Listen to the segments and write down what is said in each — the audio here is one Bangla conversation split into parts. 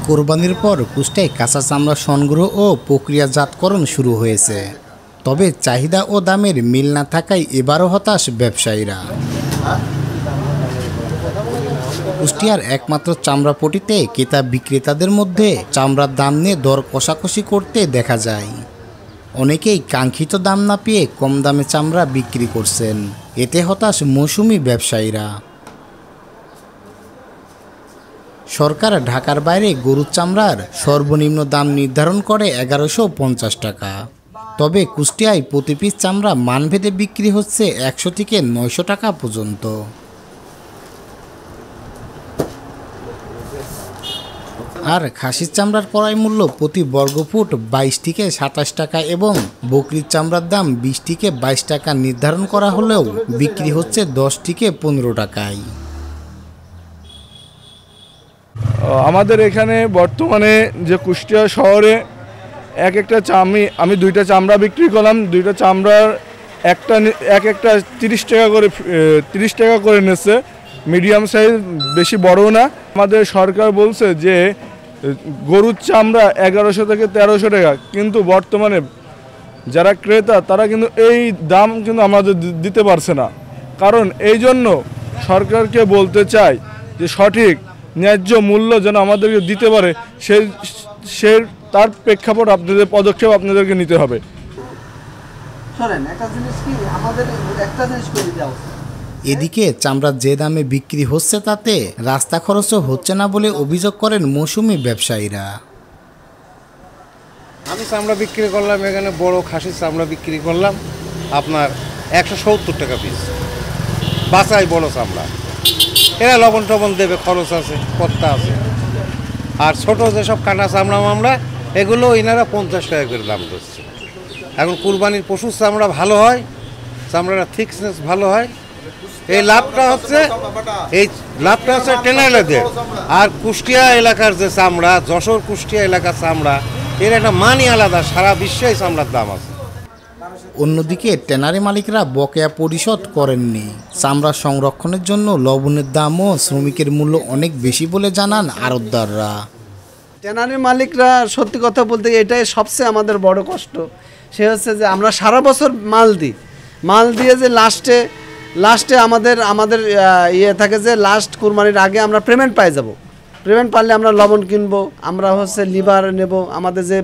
কোরবানির পর কুষ্টিয়ায় কাঁচা চামড়া সংগ্রহ ও প্রক্রিয়াজাতকরণ শুরু হয়েছে। তবে চাহিদা ও দামের মিল না থাকায় এবারও হতাশ ব্যবসায়ীরা। কুষ্টিয়ার একমাত্র চামড়াপট্টিতে ক্রেতা বিক্রেতাদের মধ্যে চামড়ার দাম নিয়ে দর কষাকষি করতে দেখা যায়। অনেকেই কাঙ্ক্ষিত দাম না পেয়ে কম দামে চামড়া বিক্রি করছেন। এতে হতাশ মৌসুমি ব্যবসায়ীরা। সরকার ঢাকার বাইরে গরুর চামড়ার সর্বনিম্ন দাম নির্ধারণ করে 1150 টাকা। তবে কুষ্টিয়ায় প্রতি পিস চামড়া মানভেদে বিক্রি হচ্ছে 100 থেকে 900 টাকা পর্যন্ত। আর খাসির চামড়ার ক্রয় মূল্য প্রতি বর্গফুট 22 থেকে 27 টাকা এবং বকরির চামড়ার দাম 20 থেকে 22 টাকা নির্ধারণ করা হলেও বিক্রি হচ্ছে 10 থেকে 15 টাকায়। আমাদের এখানে বর্তমানে যে কুষ্টিয়া শহরে একটা আমি 2টা চামড়া বিক্রি করলাম। 2টা চামড়ার একটা 30 টাকা করে নিচ্ছে। মিডিয়াম সাইজ, বেশি বড় না। আমাদের সরকার বলছে যে গরুর চামড়া 1100 থেকে 1300 টাকা, কিন্তু বর্তমানে যারা ক্রেতা তারা কিন্তু এই দাম কিন্তু আমাদের দিতে পারছে না। কারণ এই জন্য সরকারকে বলতে চাই যে সঠিক ন্যায্য মূল্য যেন আমাদেরকে দিতে পারে, তার প্রেক্ষাপট আপনাদের পদক্ষেপ আপনাদেরকে নিতে হবে। এদিকে চামড়া যে দামে বিক্রি হচ্ছে তাতে রাস্তা খরচও হচ্ছে না বলে অভিযোগ করেন মৌসুমি ব্যবসায়ীরা। আমি চামড়া বিক্রি করলাম, এখানে বড় খাসির চামড়া বিক্রি করলাম আপনার 170 টাকা পিস। বাসাই বড় চামড়া, এরা লবণ টবণ দেবে, খরচ আছে, কর্তা আছে। আর ছোট যেসব কাটা চামড়া মামড়া এগুলো এনারা 50 টাকা করে দাম দিচ্ছে। এখন কুরবানির পশুর চামড়া ভালো হয়, চামড়াটা থিকনেস ভালো হয়। এই লাভটা হচ্ছে টেনারদের। আর কুষ্টিয়া এলাকার যে চামড়া, যশোর কুষ্টিয়া এলাকার চামড়া, এর একটা মানই আলাদা, সারা বিশ্বে এই চামড়ার দাম আছে। অন্যদিকে ট্যানারি মালিকরা বকেয়া পরিশোধ করেননি। চামড়া সংরক্ষণের জন্য লবণের দাম ও শ্রমিকের মূল্য অনেক বেশি বলে জানান আড়তদাররা। ট্যানারি মালিকরা সত্যি কথা বলতে এটাই সবচেয়ে আমাদের বড় কষ্ট। সে হচ্ছে যে আমরা সারা বছর মাল দিয়ে যে লাস্টে আমাদের ইয়ে থাকে যে লাস্ট কুরবানির আগে আমরা পেমেন্ট পাই যাব। পেমেন্ট পারলে আমরা লবণ কিনবো, আমরা হচ্ছে লিভার নেব, আমাদের যে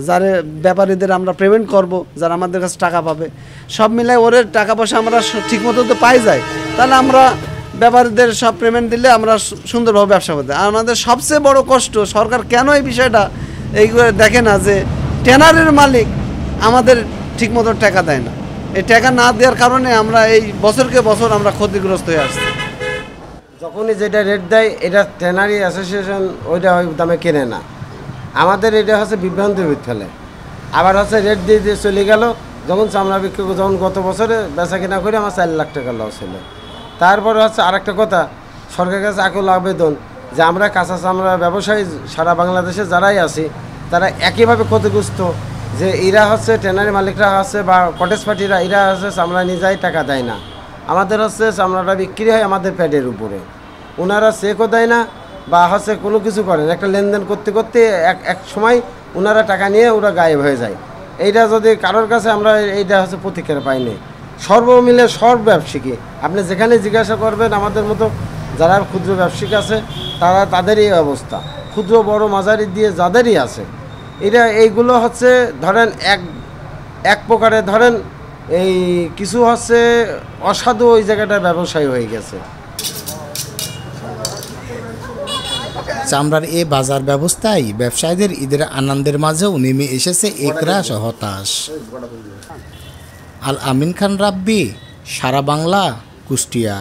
যারা ব্যাপারীদের আমরা পেমেন্ট করব, যারা আমাদের কাছে টাকা পাবে, সব মিলাই ওর টাকা পয়সা আমরা ঠিকমতো তো পাই যাই। তাহলে আমরা ব্যাপারীদের সব পেমেন্ট দিলে আমরা সুন্দরভাবে ব্যবসা করতে। আর আমাদের সবচেয়ে বড় কষ্ট, সরকার কেন এই বিষয়টা এইগুলো দেখে না যে ট্যানারির মালিক আমাদের ঠিকমতো টাকা দেয় না। এই টাকা না দেওয়ার কারণে আমরা এই বছরকে বছর আমরা ক্ষতিগ্রস্ত হয়ে আসছি। যখনই যেটা রেট দেয় এটা ট্যানারি অ্যাসোসিয়েশন ওইটা ওই দামে কেনে না। আমাদের এটা হচ্ছে বিভ্রান্তি হয়ে ফেলে। আবার হচ্ছে রেট দিয়ে চলে গেল। যখন চামড়া বিক্রি যখন গত বছরে বেচা কিনা করে আমার 4 লাখ টাকা লস হলো। তারপরে হচ্ছে আরেকটা কথা, সরকারের কাছে আকুল আবেদন যে আমরা কাঁচা চামড়া ব্যবসায়ী সারা বাংলাদেশে যারাই আছি তারা একইভাবে ক্ষতিগ্রস্ত। যে এরা হচ্ছে ট্যানারি মালিকরা আছে বা কটেজ পার্টিরা, এরা হচ্ছে চামড়া নিজেই টাকা দেয় না। আমাদের হচ্ছে চামড়াটা বিক্রি হয় আমাদের প্যাডের উপরে, ওনারা চেকও দেয় না বা হচ্ছে কোনো কিছু করেন। একটা লেনদেন করতে করতে এক সময় ওনারা টাকা নিয়ে ওরা গায়েব হয়ে যায়। এইটা যদি কারোর কাছে আমরা এইটা হচ্ছে প্রতিক্রিয়া পাইনি। সর্বমিলে সব ব্যবসায়ী আপনি যেখানে জিজ্ঞাসা করবেন, আমাদের মতো যারা ক্ষুদ্র ব্যবসায়ী আছে তাদেরই অবস্থা, ক্ষুদ্র বড় মাঝারি দিয়ে যাদেরই আছে এইগুলো হচ্ছে ধরেন এক প্রকারে ধরেন এই কিছু হচ্ছে অসাধু ওই জায়গাটা ব্যবসায়ী হয়ে গেছে। চামড়ার এ বাজার ব্যবস্থায় ব্যবসায়ীদের ঈদের আনন্দের মাঝেও নেমে এসেছে একরাশ হতাশ। আল আমিন খান রাব্বি, সারা বাংলা, কুষ্টিয়া।